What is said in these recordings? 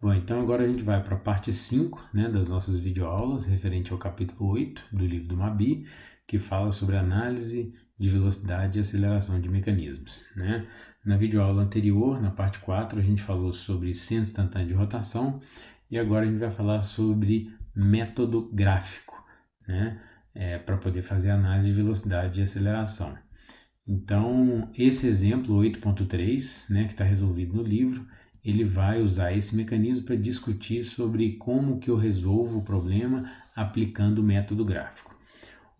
Bom, então agora a gente vai para a parte 5, né, das nossas videoaulas, referente ao capítulo 8 do livro do Mabi, que fala sobre análise de velocidade e aceleração de mecanismos, né? Na videoaula anterior, na parte 4, a gente falou sobre centro instantâneo de rotação e agora a gente vai falar sobre método gráfico, né, para poder fazer análise de velocidade e aceleração. Então, esse exemplo 8.3, né, que está resolvido no livro, ele vai usar esse mecanismo para discutir sobre como que eu resolvo o problema aplicando o método gráfico.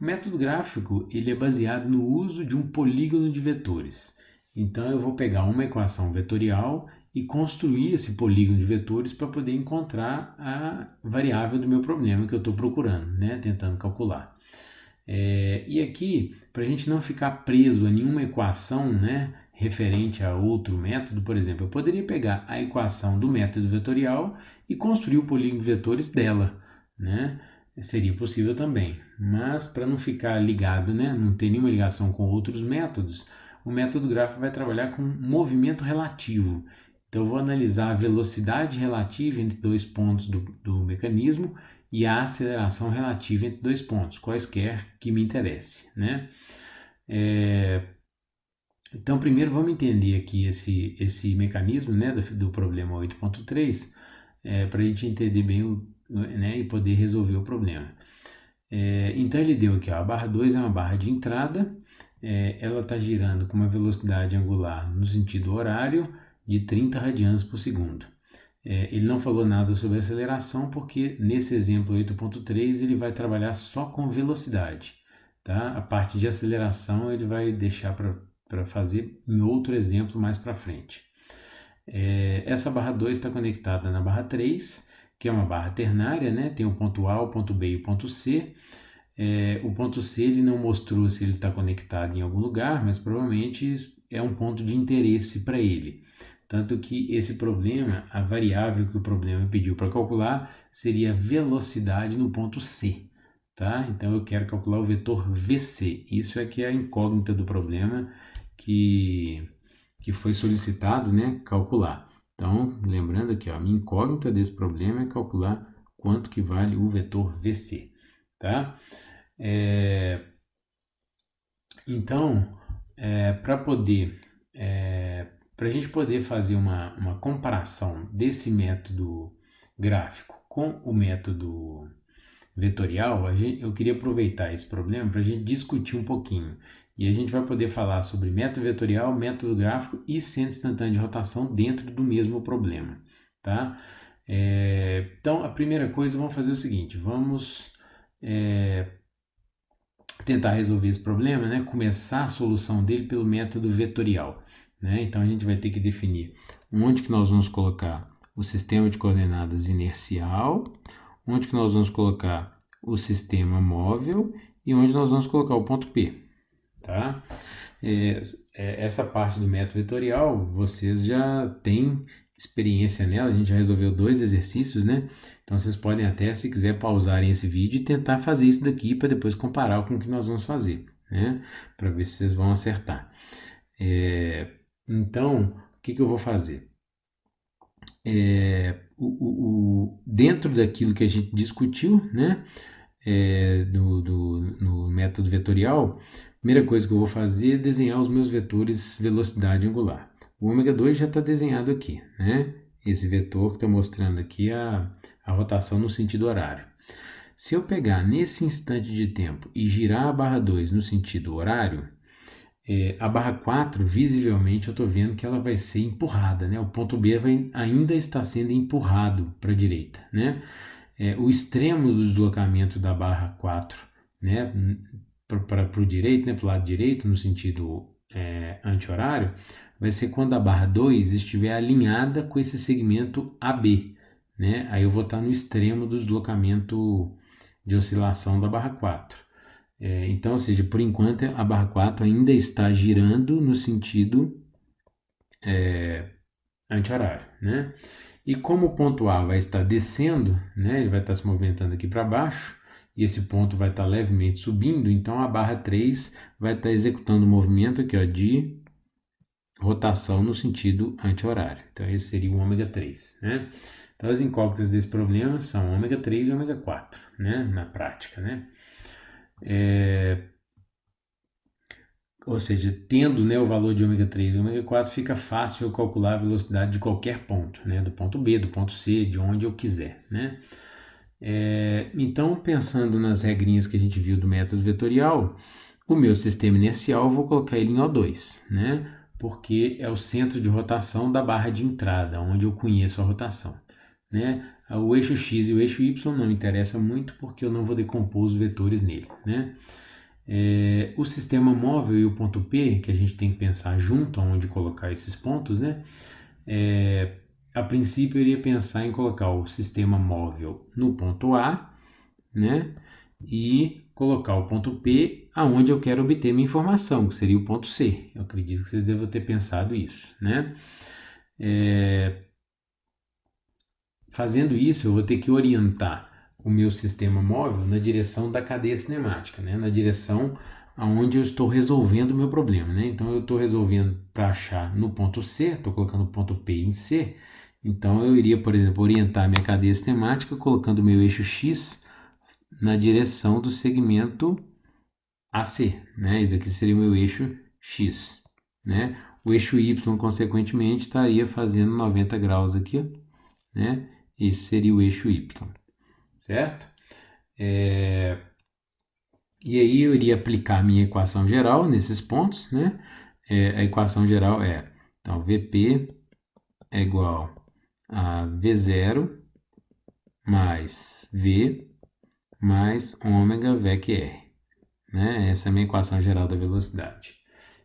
O método gráfico ele é baseado no uso de um polígono de vetores. Então eu vou pegar uma equação vetorial e construir esse polígono de vetores para poder encontrar a variável do meu problema que eu estou procurando, né, tentando calcular. E aqui, para a gente não ficar preso a nenhuma equação, né, referente a outro método, por exemplo, eu poderia pegar a equação do método vetorial e construir o polígono de vetores dela, né? Seria possível também, mas para não ficar ligado, né, não ter nenhuma ligação com outros métodos, o método gráfico vai trabalhar com movimento relativo. Então eu vou analisar a velocidade relativa entre dois pontos do mecanismo e a aceleração relativa entre dois pontos, quaisquer que me interesse, né? Então, primeiro vamos entender aqui esse mecanismo, né, do problema 8.3, para a gente entender bem né, e poder resolver o problema. Então ele deu aqui, ó, a barra 2 é uma barra de entrada, ela está girando com uma velocidade angular no sentido horário de 30 radianos por segundo. Ele não falou nada sobre aceleração porque nesse exemplo 8.3 ele vai trabalhar só com velocidade, tá? A parte de aceleração ele vai deixar para fazer em outro exemplo mais para frente. Essa barra 2 está conectada na barra 3, que é uma barra ternária, né? Tem o ponto A, o ponto B e o ponto C. O ponto C ele não mostrou se ele está conectado em algum lugar, mas provavelmente é um ponto de interesse para ele. Tanto que esse problema, a variável que o problema pediu para calcular seria velocidade no ponto C, tá? Então eu quero calcular o vetor VC. Isso é que é a incógnita do problema que foi solicitado, né, calcular. Então, lembrando aqui, ó, a minha incógnita desse problema é calcular quanto que vale o vetor VC, tá? Então, para a gente poder fazer uma comparação desse método gráfico com o método vetorial, eu queria aproveitar esse problema para a gente discutir um pouquinho. E a gente vai poder falar sobre método vetorial, método gráfico e centro instantâneo de rotação dentro do mesmo problema, tá? Então, a primeira coisa, vamos fazer o seguinte, vamos tentar resolver esse problema, né? Começar a solução dele pelo método vetorial, né? Então, a gente vai ter que definir onde que nós vamos colocar o sistema de coordenadas inercial, onde que nós vamos colocar o sistema móvel e onde nós vamos colocar o ponto P, tá? Essa parte do método vetorial, vocês já têm experiência nela, a gente já resolveu 2 exercícios, né? Então vocês podem até, se quiser, pausarem esse vídeo e tentar fazer isso daqui para depois comparar com o que nós vamos fazer, né? Para ver se vocês vão acertar. Então, o que eu vou fazer? Dentro daquilo que a gente discutiu, né, no método vetorial, a primeira coisa que eu vou fazer é desenhar os meus vetores velocidade angular. O ômega 2 já está desenhado aqui, né? Esse vetor que está mostrando aqui a rotação no sentido horário. Se eu pegar nesse instante de tempo e girar a barra 2 no sentido horário, a barra 4, visivelmente, eu estou vendo que ela vai ser empurrada, né? O ponto B ainda está sendo empurrado para a direita, né? O extremo do deslocamento da barra 4, né, para o direito, né, para o lado direito, no sentido anti-horário, vai ser quando a barra 2 estiver alinhada com esse segmento AB, né? Aí eu vou estar no extremo do deslocamento de oscilação da barra 4. Então, ou seja, por enquanto a barra 4 ainda está girando no sentido anti-horário, né? E como o ponto A vai estar descendo, né, ele vai estar se movimentando aqui para baixo, e esse ponto vai estar levemente subindo, então a barra 3 vai estar executando o movimento aqui, ó, de rotação no sentido anti-horário. Então esse seria o ômega 3, né? Então as incógnitas desse problema são ômega 3 e ômega 4, né, na prática, né? Ou seja, tendo, né, o valor de ômega 3 e ômega 4, fica fácil eu calcular a velocidade de qualquer ponto, né, do ponto B, do ponto C, de onde eu quiser, né? Então, pensando nas regrinhas que a gente viu do método vetorial, o meu sistema inercial eu vou colocar ele em O2, né? Porque é o centro de rotação da barra de entrada, onde eu conheço a rotação, né? O eixo X e o eixo Y não interessa muito porque eu não vou decompor os vetores nele, né? O sistema móvel e o ponto P, que a gente tem que pensar junto aonde colocar esses pontos, né? A princípio eu iria pensar em colocar o sistema móvel no ponto A, né? E colocar o ponto P aonde eu quero obter minha informação, que seria o ponto C. Eu acredito que vocês devem ter pensado isso, né? Fazendo isso, eu vou ter que orientar o meu sistema móvel na direção da cadeia cinemática, né? Na direção aonde eu estou resolvendo o meu problema, né? Então eu estou resolvendo para achar no ponto C, estou colocando o ponto P em C, então eu iria, por exemplo, orientar a minha cadeia cinemática colocando o meu eixo X na direção do segmento AC, né? Esse aqui seria o meu eixo X, né? O eixo Y, consequentemente, estaria fazendo 90 graus aqui, né? Esse seria o eixo Y, certo? E aí eu iria aplicar a minha equação geral nesses pontos, né? A equação geral então, VP é igual a V0 mais V mais ômega VQR, né? Essa é a minha equação geral da velocidade.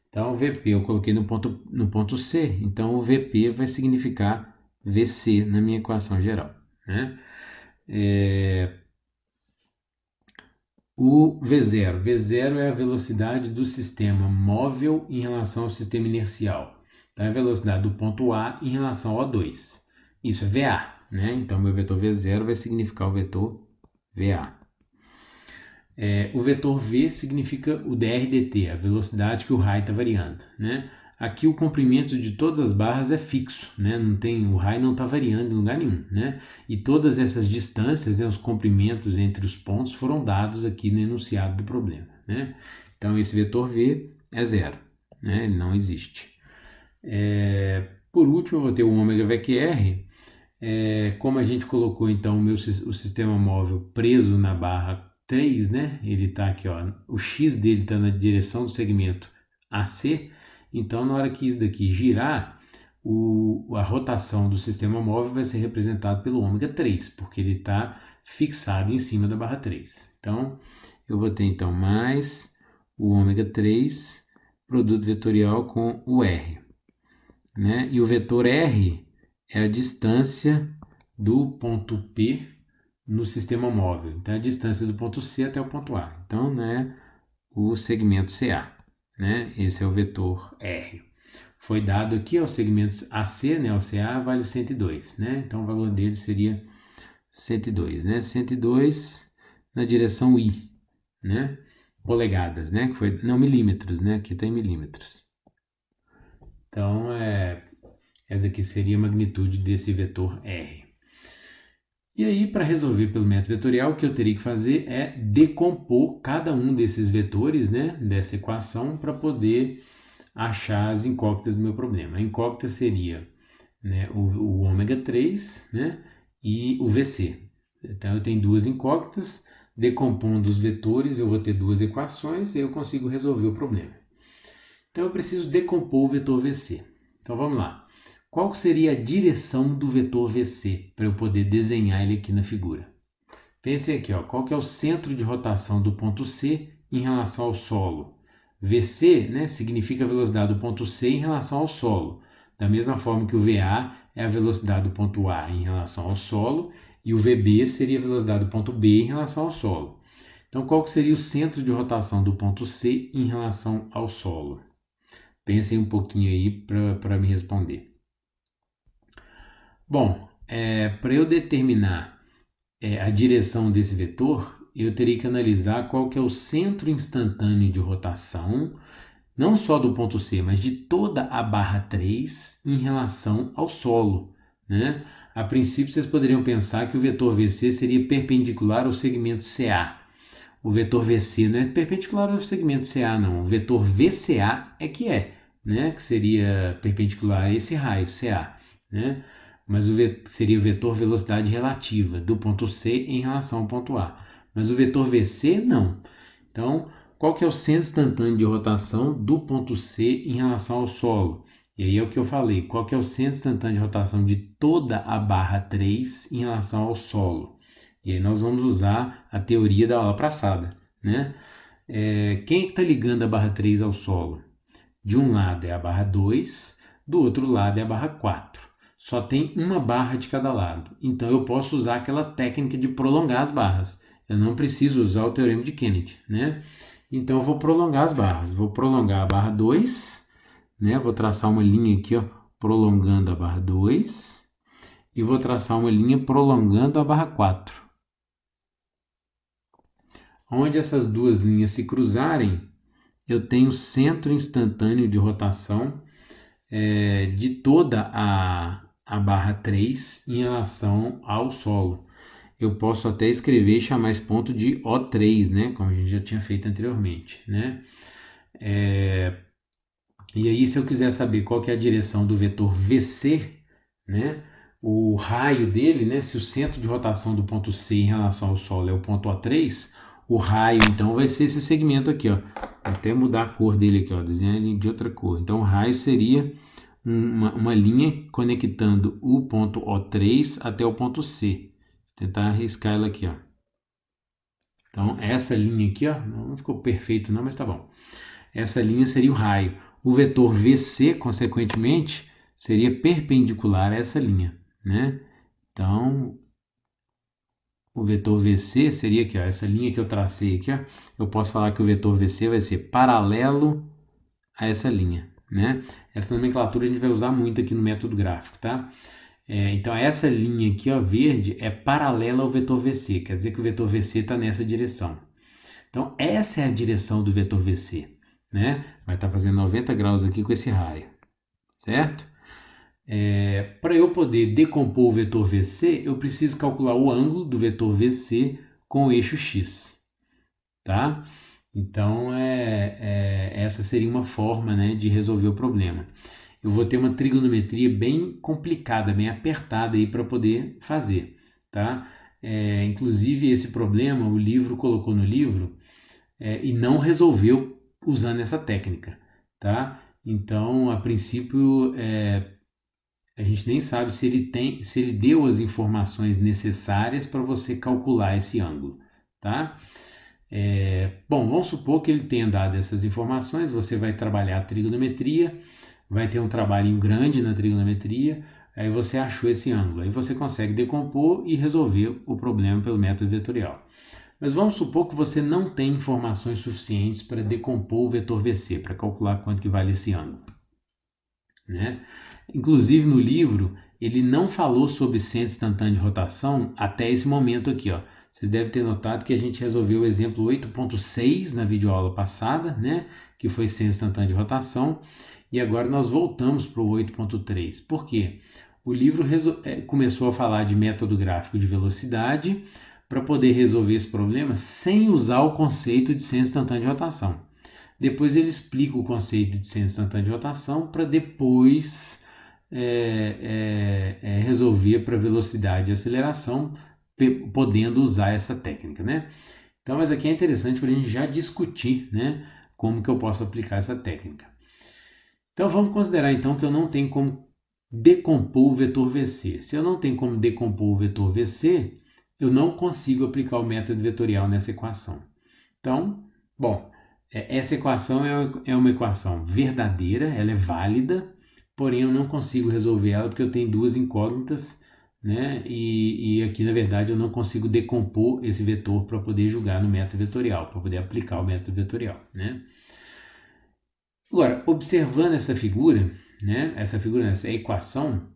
Então, o VP eu coloquei no ponto C, então o VP vai significar VC na minha equação geral, né? O V0. V0 é a velocidade do sistema móvel em relação ao sistema inercial. Então, é a velocidade do ponto A em relação ao O2. Isso é VA, né? Então, meu vetor V0 vai significar o vetor VA. O vetor V significa o DRDT, a velocidade que o raio está variando, né? Aqui o comprimento de todas as barras é fixo, né? O raio não está variando em lugar nenhum, né? E todas essas distâncias, né, os comprimentos entre os pontos foram dados aqui no enunciado do problema, né? Então esse vetor V é zero, né? Ele não existe. Por último, eu vou ter o ômega VQR. Como a gente colocou então o sistema móvel preso na barra 3, né? Ele está aqui, ó, o X dele está na direção do segmento AC. Então, na hora que isso daqui girar, a rotação do sistema móvel vai ser representada pelo ômega 3, porque ele está fixado em cima da barra 3. Então, eu vou ter então mais o ômega 3, produto vetorial com o R, né? E o vetor R é a distância do ponto P no sistema móvel. Então, é a distância do ponto C até o ponto A. Então, né, o segmento CA, né? Esse é o vetor R. Foi dado aqui aos segmentos AC, né? O CA vale 102, né? Então, o valor dele seria 102, né? 102 na direção I, né? Polegadas, né? Não, milímetros, né? Aqui está em milímetros. Então, essa aqui seria a magnitude desse vetor R. E aí, para resolver pelo método vetorial, o que eu teria que fazer é decompor cada um desses vetores, né, dessa equação, para poder achar as incógnitas do meu problema. A incógnita seria, né, o ômega 3, né, e o VC. Então, eu tenho duas incógnitas, decompondo os vetores, eu vou ter duas equações e eu consigo resolver o problema. Então, eu preciso decompor o vetor VC. Então, vamos lá. Qual seria a direção do vetor VC para eu poder desenhar ele aqui na figura? Pense aqui, ó, qual que é o centro de rotação do ponto C em relação ao solo? VC, né, significa a velocidade do ponto C em relação ao solo. Da mesma forma que o VA é a velocidade do ponto A em relação ao solo e o VB seria a velocidade do ponto B em relação ao solo. Então, qual que seria o centro de rotação do ponto C em relação ao solo? Pensem um pouquinho aí para me responder. Bom, para eu determinar a direção desse vetor, eu teria que analisar qual que é o centro instantâneo de rotação, não só do ponto C, mas de toda a barra 3 em relação ao solo, né? A princípio, vocês poderiam pensar que o vetor VC seria perpendicular ao segmento CA. O vetor VC não é perpendicular ao segmento CA, não. O vetor VCA é que é, né? Que seria perpendicular a esse raio, CA, né? Mas seria o vetor velocidade relativa do ponto C em relação ao ponto A. Mas o vetor VC, não. Então, qual que é o centro instantâneo de rotação do ponto C em relação ao solo? E aí é o que eu falei, qual que é o centro instantâneo de rotação de toda a barra 3 em relação ao solo? E aí nós vamos usar a teoria da aula passada, né? Quem é que está ligando a barra 3 ao solo? De um lado é a barra 2, do outro lado é a barra 4. Só tem uma barra de cada lado. Então eu posso usar aquela técnica de prolongar as barras. Eu não preciso usar o teorema de Kennedy, né? Então eu vou prolongar as barras. Vou prolongar a barra 2, né? Vou traçar uma linha aqui, ó, prolongando a barra 2. E vou traçar uma linha prolongando a barra 4. Onde essas duas linhas se cruzarem, eu tenho centro instantâneo de rotação de toda a barra 3 em relação ao solo. Eu posso até escrever e chamar esse ponto de O3, né? Como a gente já tinha feito anteriormente, né? E aí, se eu quiser saber qual que é a direção do vetor VC, né? O raio dele, né? Se o centro de rotação do ponto C em relação ao solo é o ponto O3, o raio, então, vai ser esse segmento aqui, ó. Vou até mudar a cor dele aqui, ó. Desenhar ele de outra cor. Então, o raio seria uma linha conectando o ponto O3 até o ponto C. Vou tentar arriscar ela aqui, ó. Então, essa linha aqui, ó, não ficou perfeito não, mas tá bom. Essa linha seria o raio. O vetor VC, consequentemente, seria perpendicular a essa linha, né? Então, o vetor VC seria aqui, ó, essa linha que eu tracei aqui, ó. Eu posso falar que o vetor VC vai ser paralelo a essa linha, né? Essa nomenclatura a gente vai usar muito aqui no método gráfico, tá? Então, essa linha aqui, ó, verde, é paralela ao vetor VC, quer dizer que o vetor VC está nessa direção. Então, essa é a direção do vetor VC, né? Vai estar fazendo 90 graus aqui com esse raio, certo? Para eu poder decompor o vetor VC, eu preciso calcular o ângulo do vetor VC com o eixo X, tá? Então, essa seria uma forma, né, de resolver o problema. Eu vou ter uma trigonometria bem complicada, bem apertada aí para poder fazer, tá? Inclusive, esse problema, o livro colocou no livro e não resolveu usando essa técnica, tá? Então, a princípio, a gente nem sabe se ele deu as informações necessárias para você calcular esse ângulo, tá? Bom, vamos supor que ele tenha dado essas informações, você vai trabalhar a trigonometria, vai ter um trabalhinho grande na trigonometria, aí você achou esse ângulo, aí você consegue decompor e resolver o problema pelo método vetorial. Mas vamos supor que você não tem informações suficientes para decompor o vetor VC, para calcular quanto que vale esse ângulo, né? Inclusive no livro, ele não falou sobre centro instantâneo de rotação até esse momento aqui, ó. Vocês devem ter notado que a gente resolveu o exemplo 8.6 na videoaula passada, né? Que foi centro instantâneo de rotação. E agora nós voltamos para o 8.3. Por quê? O livro começou a falar de método gráfico de velocidade para poder resolver esse problema sem usar o conceito de centro instantâneo de rotação. Depois ele explica o conceito de centro instantâneo de rotação para depois resolver para velocidade e aceleração, podendo usar essa técnica, né? Então, mas aqui é interessante para a gente já discutir, né, como que eu posso aplicar essa técnica. Então, vamos considerar então que eu não tenho como decompor o vetor VC. Se eu não tenho como decompor o vetor VC, eu não consigo aplicar o método vetorial nessa equação. Então, bom, essa equação é uma equação verdadeira, ela é válida, porém eu não consigo resolver ela porque eu tenho duas incógnitas, né? E aqui, na verdade, eu não consigo decompor esse vetor para poder julgar no método vetorial, para poder aplicar o método vetorial, né? Agora, observando essa figura, né? Essa equação,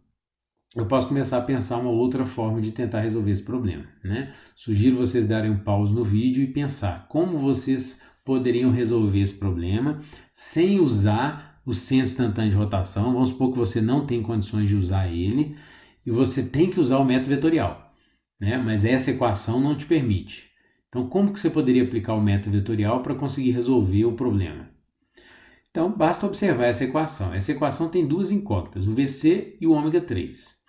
eu posso começar a pensar uma outra forma de tentar resolver esse problema, né? Sugiro vocês darem um pause no vídeo e pensar como vocês poderiam resolver esse problema sem usar o centro instantâneo de rotação. Vamos supor que você não tem condições de usar ele e você tem que usar o método vetorial, né? Mas essa equação não te permite. Então, como que você poderia aplicar o método vetorial para conseguir resolver o problema? Então, basta observar essa equação. Essa equação tem duas incógnitas, o VC e o ômega 3.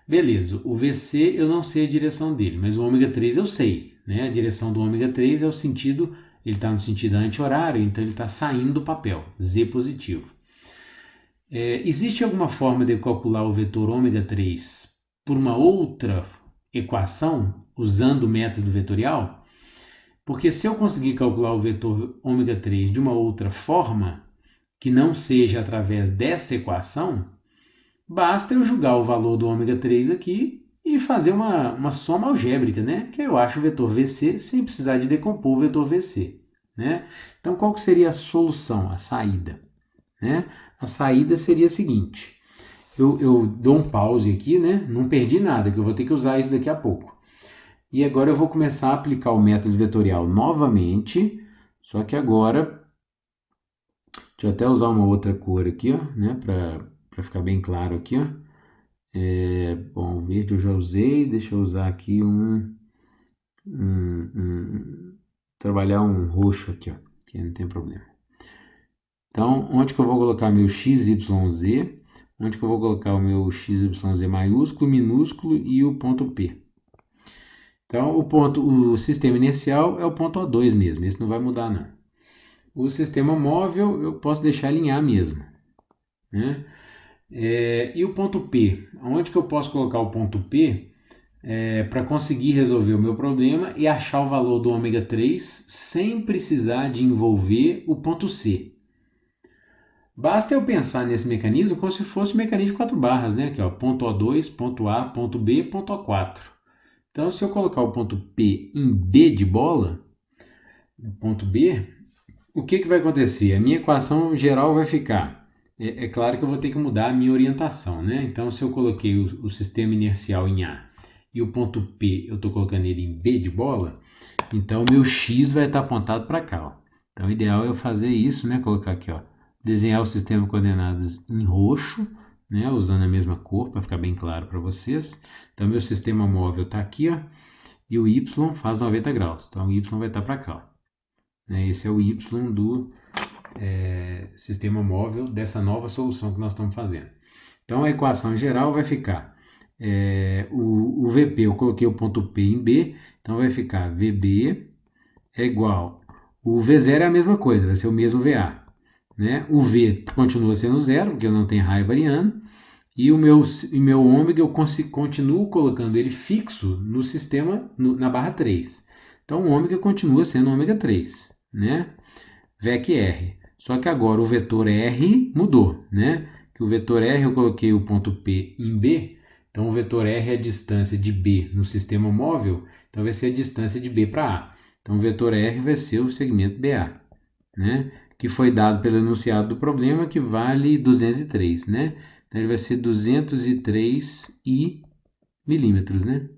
Beleza, o VC eu não sei a direção dele, mas o ômega 3 eu sei, né? A direção do ômega 3 é o sentido, ele está no sentido anti-horário, então ele está saindo do papel, Z positivo. Existe alguma forma de calcular o vetor ômega 3 por uma outra equação, usando o método vetorial? Porque se eu conseguir calcular o vetor ômega 3 de uma outra forma, que não seja através dessa equação, basta eu jogar o valor do ômega 3 aqui e fazer uma soma algébrica, né? Que eu acho o vetor VC sem precisar de decompor o vetor VC, né? Então, qual que seria a solução, a saída? Né? A saída seria a seguinte, eu dou um pause aqui, né? Não perdi nada, que eu vou ter que usar isso daqui a pouco. E agora eu vou começar a aplicar o método vetorial novamente, só que agora, deixa eu até usar uma outra cor aqui, ó, né? Para ficar bem claro aqui, ó. Bom, o verde eu já usei, deixa eu usar aqui trabalhar um roxo aqui, ó, que não tem problema. Então, onde que eu vou colocar meu XYZ? Onde que eu vou colocar o meu XYZ maiúsculo, minúsculo e o ponto P? Então, o sistema inicial é o ponto O2 mesmo, esse não vai mudar não. O sistema móvel eu posso deixar alinhar mesmo, né? E o ponto P? Onde que eu posso colocar o ponto P para conseguir resolver o meu problema e achar o valor do ômega 3 sem precisar de envolver o ponto C? Basta eu pensar nesse mecanismo como se fosse um mecanismo de 4 barras, né? Aqui, ó, ponto O2, ponto A, ponto B, ponto O4. Então, se eu colocar o ponto P em B de bola, no ponto B, o que vai acontecer? A minha equação geral vai ficar. É claro que eu vou ter que mudar a minha orientação, né? Então, se eu coloquei o sistema inercial em A e o ponto P eu estou colocando ele em B de bola, então o meu X vai estar apontado para cá, ó. Então, o ideal é eu fazer isso, né? Colocar aqui, ó, desenhar o sistema de coordenadas em roxo, né? Usando a mesma cor para ficar bem claro para vocês. Então, meu sistema móvel está aqui, ó, e o Y faz 90 graus. Então, o Y vai estar para cá, ó. Esse é o Y do sistema móvel dessa nova solução que nós estamos fazendo. Então, a equação geral vai ficar o VP, eu coloquei o ponto P em B, então vai ficar VB é igual, o V0 é a mesma coisa, vai ser o mesmo VA, né? O V continua sendo zero, porque eu não tenho raio variando, e o meu ômega eu continuo colocando ele fixo no sistema, na barra 3. Então, o ômega continua sendo ômega 3, né? VEC R. Só que agora o vetor R mudou, né? Que o vetor R eu coloquei o ponto P em B, então o vetor R é a distância de B no sistema móvel, então vai ser a distância de B para A. Então o vetor R vai ser o segmento BA, né? Que foi dado pelo enunciado do problema, que vale 203, né? Então ele vai ser 203 milímetros, né?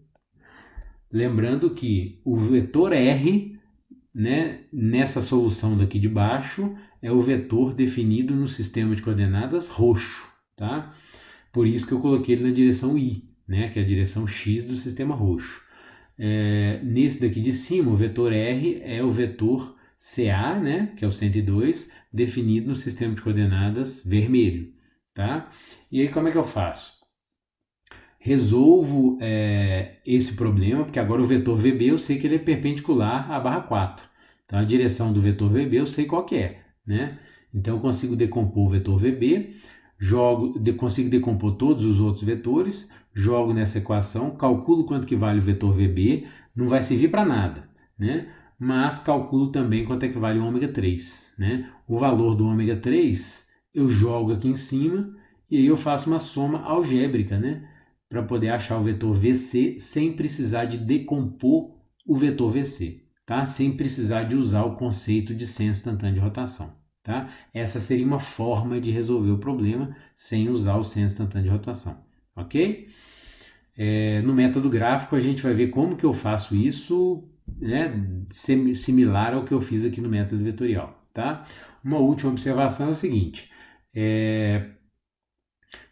Lembrando que o vetor R, né, nessa solução daqui de baixo, é o vetor definido no sistema de coordenadas roxo, tá? Por isso que eu coloquei ele na direção I, né, que é a direção X do sistema roxo. Nesse daqui de cima, o vetor R é o vetor CA, né, que é o 102, definido no sistema de coordenadas vermelho, tá? E aí como é que eu faço? Resolvo esse problema, porque agora o vetor VB eu sei que ele é perpendicular à barra 4. Então a direção do vetor VB eu sei qual que é, né? Então eu consigo decompor o vetor VB, consigo decompor todos os outros vetores, jogo nessa equação, calculo quanto que vale o vetor VB, não vai servir para nada, né? Mas calculo também quanto é que vale o ômega 3, né? O valor do ômega 3 eu jogo aqui em cima e aí eu faço uma soma algébrica, né? Para poder achar o vetor VC sem precisar de decompor o vetor VC, tá? Sem precisar de usar o conceito de senso instantâneo de rotação, tá? Essa seria uma forma de resolver o problema sem usar o senso instantâneo de rotação, ok? No método gráfico a gente vai ver como que eu faço isso, né, similar ao que eu fiz aqui no método vetorial, tá? Uma última observação é o seguinte,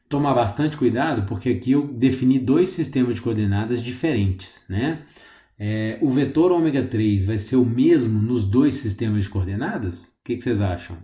tomar bastante cuidado, porque aqui eu defini dois sistemas de coordenadas diferentes, né? O vetor ômega 3 vai ser o mesmo nos dois sistemas de coordenadas? O que vocês acham?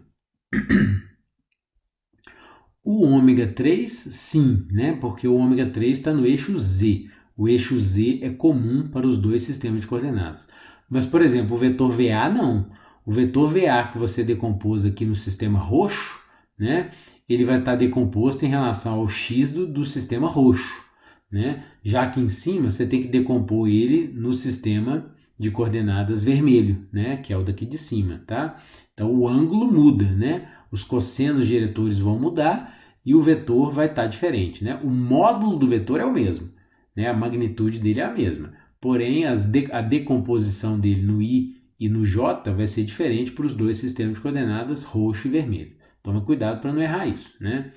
O ômega 3, sim, né? Porque o ômega 3 está no eixo Z. O eixo Z é comum para os dois sistemas de coordenadas. Mas, por exemplo, o vetor VA não. O vetor VA que você decompôs aqui no sistema roxo, né? Ele vai estar decomposto em relação ao X do sistema roxo, né? Já que em cima você tem que decompor ele no sistema de coordenadas vermelho, né? Que é o daqui de cima, tá? Então o ângulo muda, né? Os cossenos diretores vão mudar e o vetor vai estar diferente, né? O módulo do vetor é o mesmo, né? A magnitude dele é a mesma, porém a decomposição dele no I e no J vai ser diferente para os dois sistemas de coordenadas roxo e vermelho. Toma cuidado para não errar isso, né?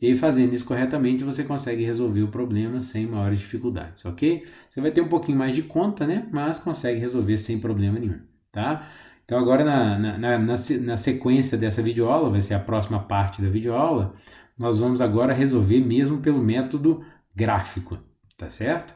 E fazendo isso corretamente, você consegue resolver o problema sem maiores dificuldades, ok? Você vai ter um pouquinho mais de conta, né? Mas consegue resolver sem problema nenhum, tá? Então agora na sequência dessa videoaula, vai ser a próxima parte da videoaula, nós vamos agora resolver mesmo pelo método gráfico, tá certo?